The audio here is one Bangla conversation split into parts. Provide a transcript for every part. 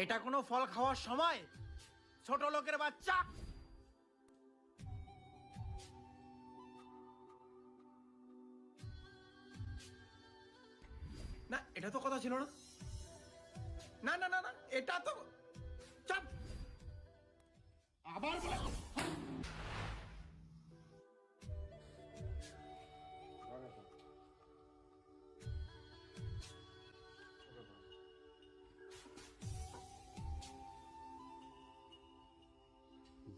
এটা কোনো ফল খাওয়ার সময়? ছোট লোকের বাচ্চা! না, এটা তো কথা ছিল না। না না না না, এটা তো চাপ। আবার বলে।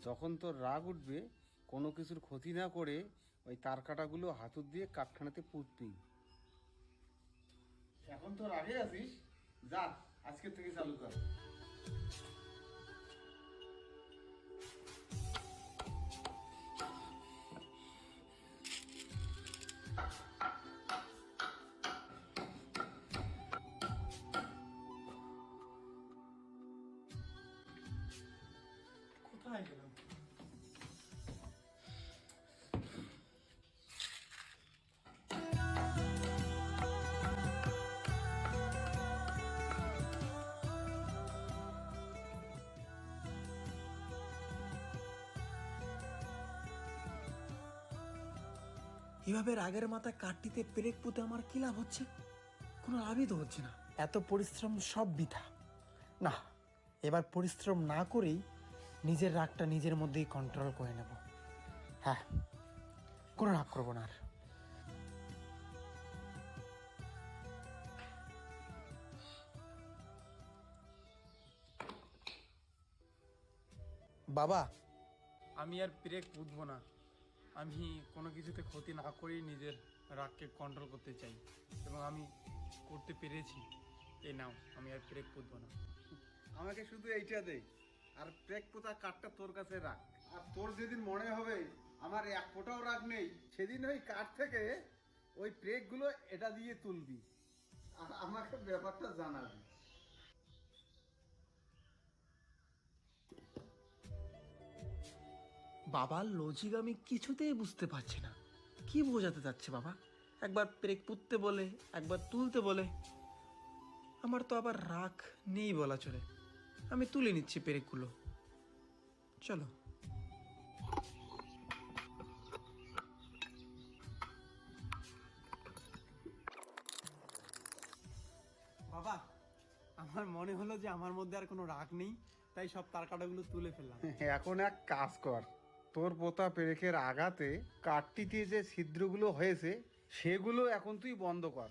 যখন তোর রাগ উঠবে, কোনো কিছুর ক্ষতি না করে ওই তার কাটাগুলো হাতুড় দিয়ে কাঠখানাতে পুঁতবি। এখন তো রাগে আছিস, যা আজকে থেকে চালু কর। কোথায় গেলাম? এভাবে রাগের মাথায় কাঠটিতে পেরেক পুঁতে আমার কি লাভ হচ্ছে? কোনো লাভই তো হচ্ছে না। এত পরিশ্রম সব বৃথা। না, এবার পরিশ্রম না করেই নিজের রাগটা নিজের মধ্যেই কন্ট্রোল করে নেব। হ্যাঁ, কোনো রাগ করবো না আর। বাবা, আমি আর পেরেক পুঁতবো না। আমি কোনো কিছুতে ক্ষতি না করেই নিজের রাগকে কন্ট্রোল করতে চাই, এবং আমি করতে পেরেছি। এই নাও, আমি আর পেরেক পুঁতবো না। আমাকে শুধু এইটা দে, আর প্রেক পোতা কাঠটা তোর কাছে রাখ। আর তোর যেদিন মনে হবে আমার এক ফোঁটাও রাগ নেই, সেদিন ওই কাঠ থেকে ওই প্রেকগুলো এটা দিয়ে তুলবি, আর আমাকে ব্যাপারটা জানাবি। বাবার লজিক আমি কিছুতেই বুঝতে পারছি না। কি বোঝাতে চাচ্ছে বাবা? একবার পেরেক পুঁততে বলে, একবার তুলতে বলে। আমার তো আবার রাগ নেই বলা চলে। আমি তুলে নিচ্ছি পেরেকগুলো। চলো। বাবা, আমার মনে হলো যে আমার মধ্যে আর কোনো রাগ নেই, তাই সব তার কাটাগুলো তুলে ফেললাম। এখন এক কাজ কর, তোর পোতা পেরেকের আঘাতে কাঠটিতে যে ছিদ্রগুলো হয়েছে সেগুলো এখন তুই বন্ধ কর।